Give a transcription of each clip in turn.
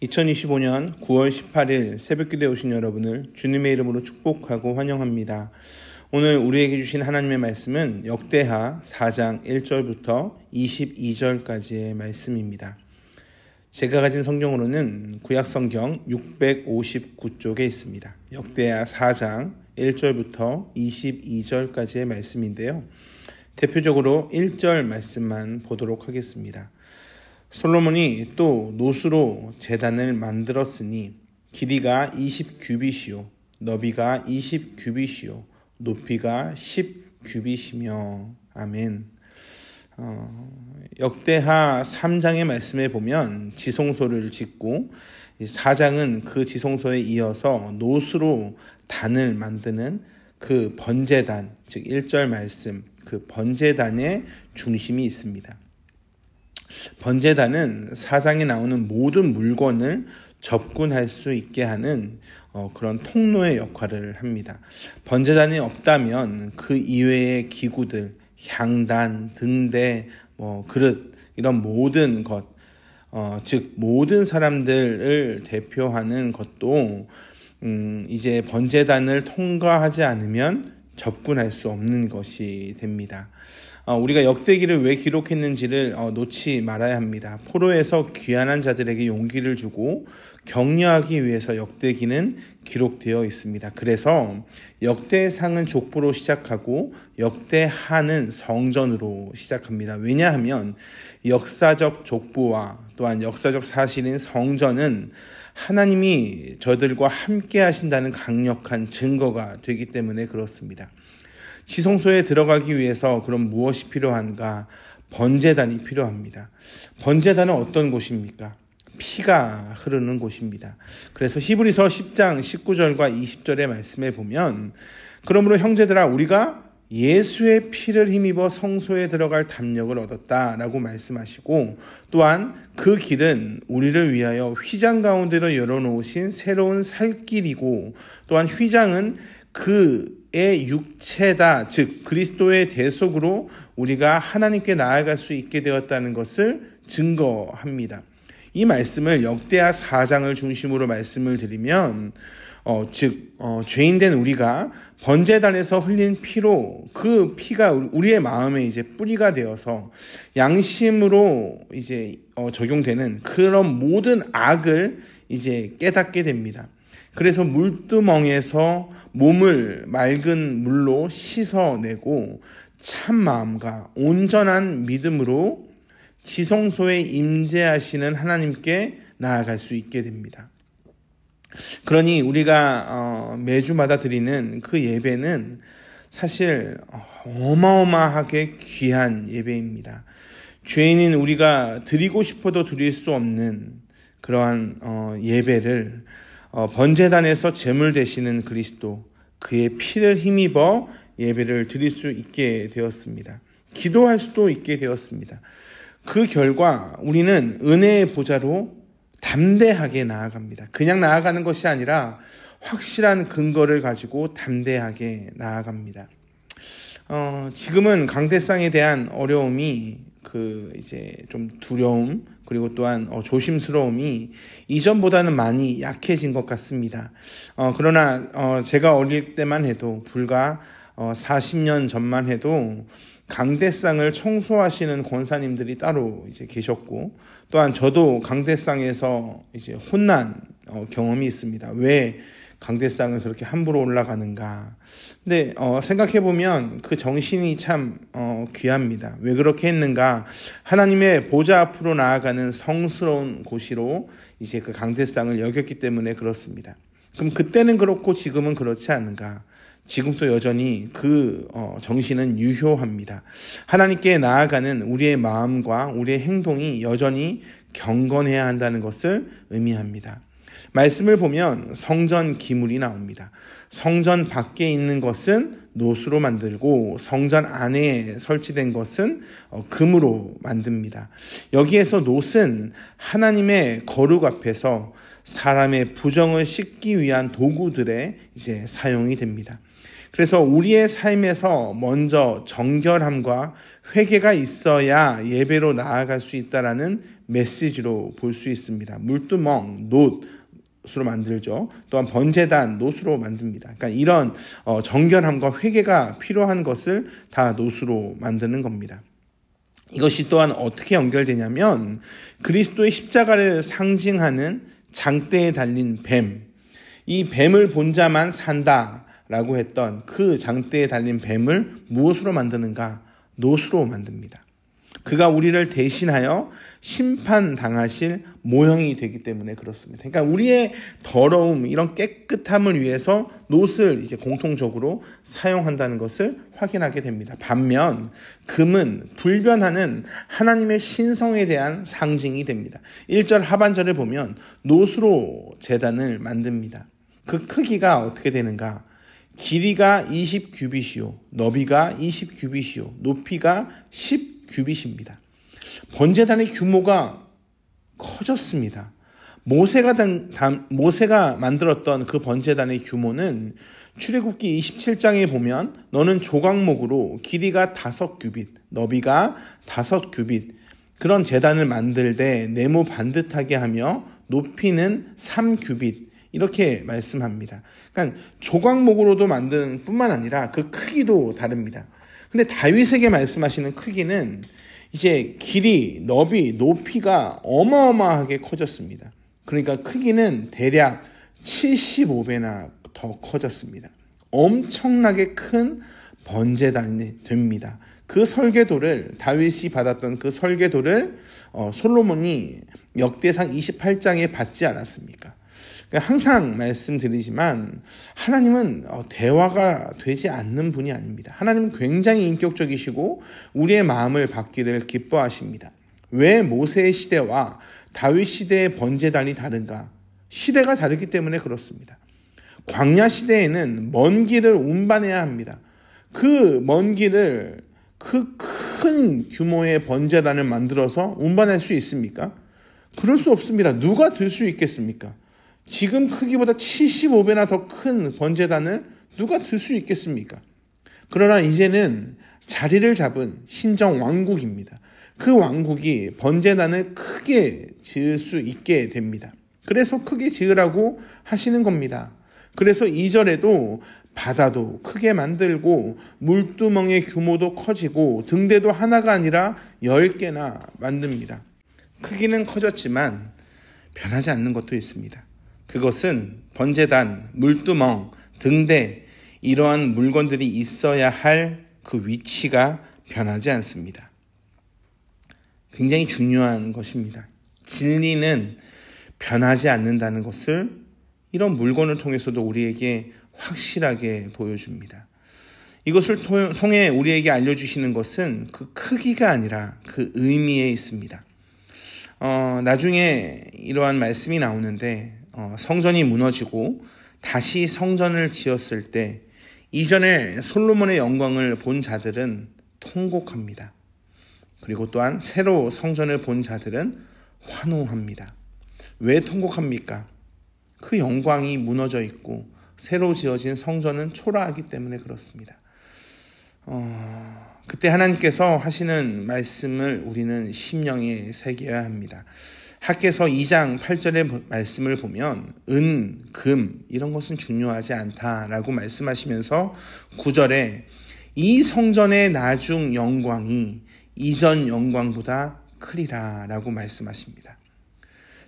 2025년 9월 18일 새벽기도에 오신 여러분을 주님의 이름으로 축복하고 환영합니다. 오늘 우리에게 주신 하나님의 말씀은 역대하 4장 1절부터 22절까지의 말씀입니다. 제가 가진 성경으로는 구약성경 659쪽에 있습니다. 역대하 4장 1절부터 22절까지의 말씀인데요. 대표적으로 1절 말씀만 보도록 하겠습니다. 솔로몬이 또 노수로 제단을 만들었으니 길이가 20규빗이요 너비가 20규빗이요 높이가 10규빗이며 아멘. 역대하 3장의 말씀에 보면 지성소를 짓고 4장은 그 지성소에 이어서 노수로 단을 만드는 그 번제단, 즉 1절 말씀, 그 번제단의 중심이 있습니다. 번제단은 4장에 나오는 모든 물건을 접근할 수 있게 하는 그런 통로의 역할을 합니다. 번제단이 없다면 그 이외의 기구들, 향단, 등대, 그릇 이런 모든 것, 즉 모든 사람들을 대표하는 것도 이제 번제단을 통과하지 않으면 접근할 수 없는 것이 됩니다. 우리가 역대기를 왜 기록했는지를 놓지 말아야 합니다. 포로에서 귀환한 자들에게 용기를 주고 격려하기 위해서 역대기는 기록되어 있습니다. 그래서 역대상은 족보로 시작하고 역대하는 성전으로 시작합니다. 왜냐하면 역사적 족보와 또한 역사적 사실인 성전은 하나님이 저들과 함께 하신다는 강력한 증거가 되기 때문에 그렇습니다. 지성소에 들어가기 위해서 그럼 무엇이 필요한가? 번제단이 필요합니다. 번제단은 어떤 곳입니까? 피가 흐르는 곳입니다. 그래서 히브리서 10장 19절과 20절의 말씀에 보면 그러므로 형제들아 우리가 예수의 피를 힘입어 성소에 들어갈 담력을 얻었다라고 말씀하시고 또한 그 길은 우리를 위하여 휘장 가운데로 열어놓으신 새로운 살길이고 또한 휘장은 그의 육체다. 즉 그리스도의 대속으로 우리가 하나님께 나아갈 수 있게 되었다는 것을 증거합니다. 이 말씀을 역대하 4장을 중심으로 말씀을 드리면 죄인된 우리가 번제단에서 흘린 피로 그 피가 우리의 마음에 이제 뿌리가 되어서 양심으로 이제 적용되는 그런 모든 악을 이제 깨닫게 됩니다. 그래서 물두멍에서 몸을 맑은 물로 씻어내고 참 마음과 온전한 믿음으로 지성소에 임재하시는 하나님께 나아갈 수 있게 됩니다. 그러니 우리가 매주마다 드리는 그 예배는 사실 어마어마하게 귀한 예배입니다. 죄인인 우리가 드리고 싶어도 드릴 수 없는 그러한 예배를 번제단에서 제물 되시는 그리스도 그의 피를 힘입어 예배를 드릴 수 있게 되었습니다. 기도할 수도 있게 되었습니다. 그 결과 우리는 은혜의 보좌로 담대하게 나아갑니다. 그냥 나아가는 것이 아니라 확실한 근거를 가지고 담대하게 나아갑니다. 지금은 강대상에 대한 어려움이 이제 좀 두려움 그리고 또한 조심스러움이 이전보다는 많이 약해진 것 같습니다. 그러나 제가 어릴 때만 해도 불과 40년 전만 해도 강대상을 청소하시는 권사님들이 따로 이제 계셨고 또한 저도 강대상에서 이제 혼난 경험이 있습니다. 왜 강대상을 그렇게 함부로 올라가는가? 근데 생각해 보면 그 정신이 참 귀합니다. 왜 그렇게 했는가? 하나님의 보좌 앞으로 나아가는 성스러운 곳으로 이제 그 강대상을 여겼기 때문에 그렇습니다. 그럼 그때는 그렇고 지금은 그렇지 않은가? 지금도 여전히 그 정신은 유효합니다. 하나님께 나아가는 우리의 마음과 우리의 행동이 여전히 경건해야 한다는 것을 의미합니다. 말씀을 보면 성전 기물이 나옵니다. 성전 밖에 있는 것은 노수로 만들고 성전 안에 설치된 것은 금으로 만듭니다. 여기에서 노는 하나님의 거룩 앞에서 사람의 부정을 씻기 위한 도구들에 이제 사용이 됩니다. 그래서 우리의 삶에서 먼저 정결함과 회개가 있어야 예배로 나아갈 수 있다라는 메시지로 볼 수 있습니다. 물두멍, 놋으로 만들죠. 또한 번제단, 놋으로 만듭니다. 그러니까 이런 정결함과 회개가 필요한 것을 다 놋으로 만드는 겁니다. 이것이 또한 어떻게 연결되냐면 그리스도의 십자가를 상징하는 장대에 달린 뱀, 이 뱀을 본 자만 산다라고 했던 그 장대에 달린 뱀을 무엇으로 만드는가? 놋으로 만듭니다. 그가 우리를 대신하여 심판당하실 모형이 되기 때문에 그렇습니다. 그러니까 우리의 더러움, 이런 깨끗함을 위해서 놋을 이제 공통적으로 사용한다는 것을 확인하게 됩니다. 반면 금은 불변하는 하나님의 신성에 대한 상징이 됩니다. 1절 하반절을 보면 놋으로 제단을 만듭니다. 그 크기가 어떻게 되는가? 길이가 20규빗이요, 너비가 20규빗이요, 높이가 10규빗입니다. 번제단의 규모가 커졌습니다. 모세가 만들었던 그 번제단의 규모는 출애굽기 27장에 보면 너는 조각목으로 길이가 5규빗, 너비가 5규빗, 그런 제단을 만들되 네모 반듯하게 하며 높이는 3규빗, 이렇게 말씀합니다. 그러니까 조각목으로도 만드는 뿐만 아니라 그 크기도 다릅니다. 근데 다윗에게 말씀하시는 크기는 이제 길이, 너비, 높이가 어마어마하게 커졌습니다. 그러니까 크기는 대략 75배나 더 커졌습니다. 엄청나게 큰 번제단이 됩니다. 그 설계도를, 다윗이 받았던 그 설계도를 솔로몬이 역대상 28장에 받지 않았습니까? 항상 말씀드리지만 하나님은 대화가 되지 않는 분이 아닙니다. 하나님은 굉장히 인격적이시고 우리의 마음을 받기를 기뻐하십니다. 왜 모세의 시대와 다윗 시대의 번제단이 다른가? 시대가 다르기 때문에 그렇습니다. 광야 시대에는 먼 길을 운반해야 합니다. 그 먼 길을 그 큰 규모의 번제단을 만들어서 운반할 수 있습니까? 그럴 수 없습니다. 누가 들 수 있겠습니까? 지금 크기보다 75배나 더 큰 번제단을 누가 들 수 있겠습니까? 그러나 이제는 자리를 잡은 신정 왕국입니다. 그 왕국이 번제단을 크게 지을 수 있게 됩니다. 그래서 크게 지으라고 하시는 겁니다. 그래서 2절에도 바다도 크게 만들고 물두멍의 규모도 커지고 등대도 하나가 아니라 10개나 만듭니다. 크기는 커졌지만 변하지 않는 것도 있습니다. 그것은 번제단, 물두멍, 등대, 이러한 물건들이 있어야 할 그 위치가 변하지 않습니다. 굉장히 중요한 것입니다. 진리는 변하지 않는다는 것을 이런 물건을 통해서도 우리에게 확실하게 보여줍니다. 이것을 통해 우리에게 알려주시는 것은 그 크기가 아니라 그 의미에 있습니다. 나중에 이러한 말씀이 나오는데 성전이 무너지고 다시 성전을 지었을 때 이전에 솔로몬의 영광을 본 자들은 통곡합니다. 그리고 또한 새로 성전을 본 자들은 환호합니다. 왜 통곡합니까? 그 영광이 무너져 있고 새로 지어진 성전은 초라하기 때문에 그렇습니다. 그때 하나님께서 하시는 말씀을 우리는 심령에 새겨야 합니다. 학개서 2장 8절의 말씀을 보면 은, 금 이런 것은 중요하지 않다라고 말씀하시면서 9절에 이 성전의 나중 영광이 이전 영광보다 크리라 라고 말씀하십니다.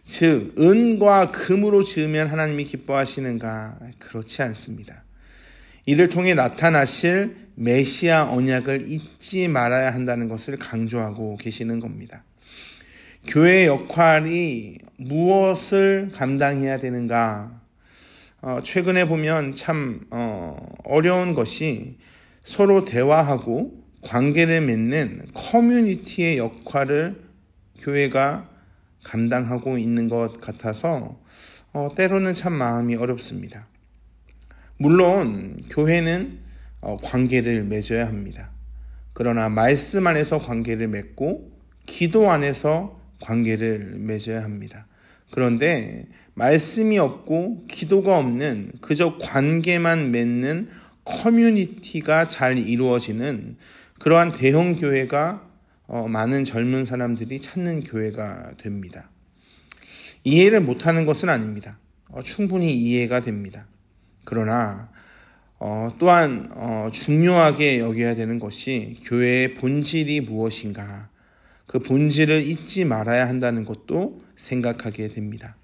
즉 은과 금으로 지으면 하나님이 기뻐하시는가? 그렇지 않습니다. 이를 통해 나타나실 메시아 언약을 잊지 말아야 한다는 것을 강조하고 계시는 겁니다. 교회의 역할이 무엇을 감당해야 되는가? 최근에 보면 참 어려운 것이 서로 대화하고 관계를 맺는 커뮤니티의 역할을 교회가 감당하고 있는 것 같아서 때로는 참 마음이 어렵습니다. 물론 교회는 관계를 맺어야 합니다. 그러나 말씀 안에서 관계를 맺고 기도 안에서 관계를 맺어야 합니다. 그런데 말씀이 없고 기도가 없는 그저 관계만 맺는 커뮤니티가 잘 이루어지는 그러한 대형 교회가 많은 젊은 사람들이 찾는 교회가 됩니다. 이해를 못하는 것은 아닙니다. 충분히 이해가 됩니다. 그러나 또한 중요하게 여겨야 되는 것이 교회의 본질이 무엇인가, 그 본질을 잊지 말아야 한다는 것도 생각하게 됩니다.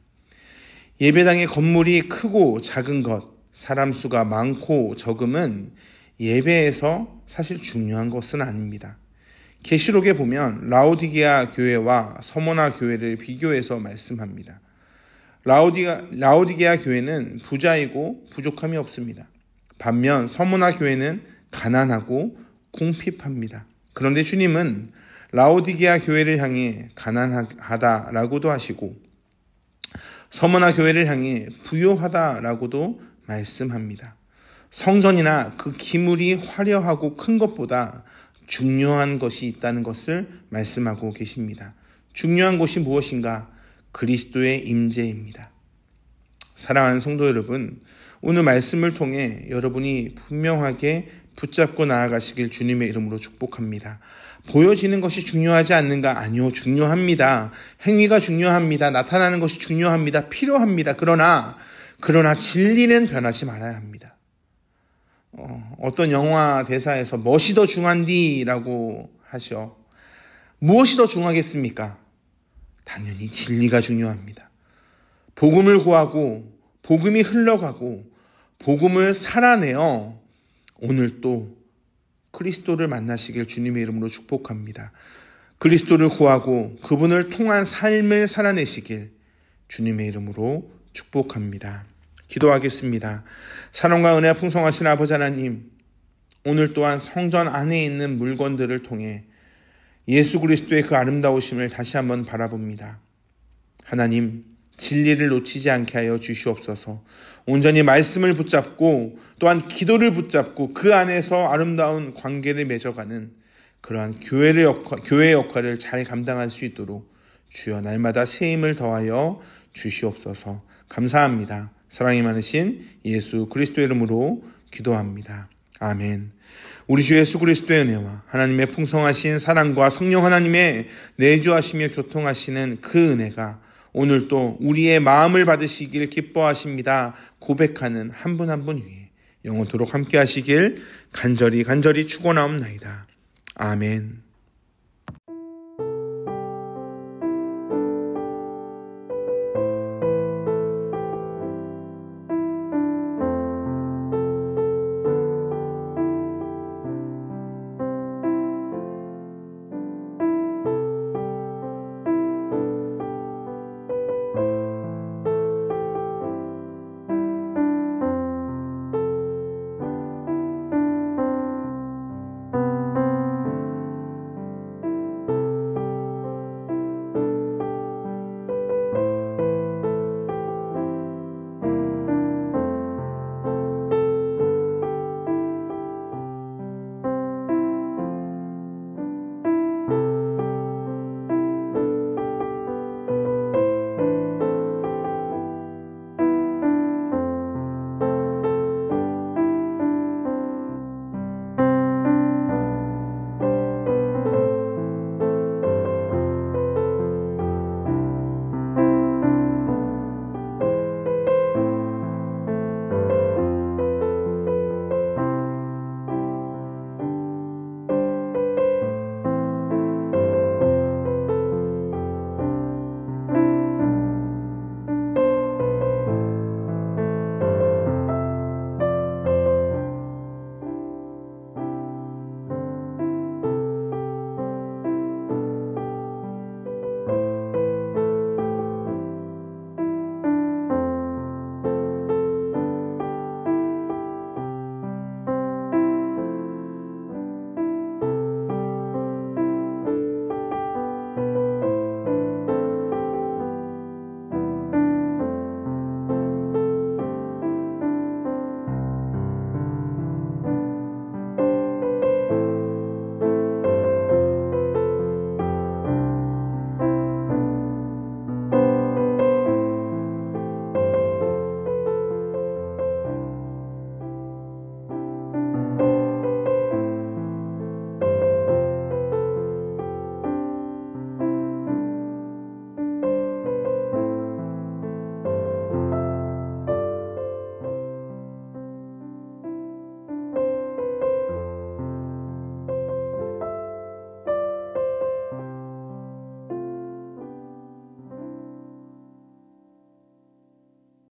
예배당의 건물이 크고 작은 것, 사람 수가 많고 적음은 예배에서 사실 중요한 것은 아닙니다. 계시록에 보면 라오디게아 교회와 서머나 교회를 비교해서 말씀합니다. 라오디게아 교회는 부자이고 부족함이 없습니다. 반면 서머나 교회는 가난하고 궁핍합니다. 그런데 주님은 라오디게아 교회를 향해 가난하다라고도 하시고 서머나 교회를 향해 부요하다라고도 말씀합니다. 성전이나 그 기물이 화려하고 큰 것보다 중요한 것이 있다는 것을 말씀하고 계십니다. 중요한 것이 무엇인가? 그리스도의 임재입니다. 사랑하는 성도 여러분, 오늘 말씀을 통해 여러분이 분명하게 붙잡고 나아가시길 주님의 이름으로 축복합니다. 보여지는 것이 중요하지 않는가? 아니요, 중요합니다. 행위가 중요합니다. 나타나는 것이 중요합니다. 필요합니다. 그러나 진리는 변하지 말아야 합니다. 어떤 영화 대사에서 멋이 더 중요한디라고 하셔. 무엇이 더 중요하겠습니까? 당연히 진리가 중요합니다. 복음을 구하고 복음이 흘러가고 복음을 살아내어 오늘 또 그리스도를 만나시길 주님의 이름으로 축복합니다. 그리스도를 구하고 그분을 통한 삶을 살아내시길 주님의 이름으로 축복합니다. 기도하겠습니다. 사랑과 은혜가 풍성하신 아버지 하나님, 오늘 또한 성전 안에 있는 물건들을 통해 예수 그리스도의 그 아름다우심을 다시 한번 바라봅니다. 하나님, 진리를 놓치지 않게 하여 주시옵소서. 온전히 말씀을 붙잡고 또한 기도를 붙잡고 그 안에서 아름다운 관계를 맺어가는 그러한 교회의 역할을 잘 감당할 수 있도록 주여 날마다 새 힘을 더하여 주시옵소서. 감사합니다. 사랑이 많으신 예수 그리스도의 이름으로 기도합니다. 아멘. 우리 주 예수 그리스도의 은혜와 하나님의 풍성하신 사랑과 성령 하나님의 내주하시며 교통하시는 그 은혜가 오늘도 우리의 마음을 받으시길 기뻐하십니다. 고백하는 한 분 한 분 위에 영원토록 함께 하시길 간절히 축원하옵나이다. 아멘.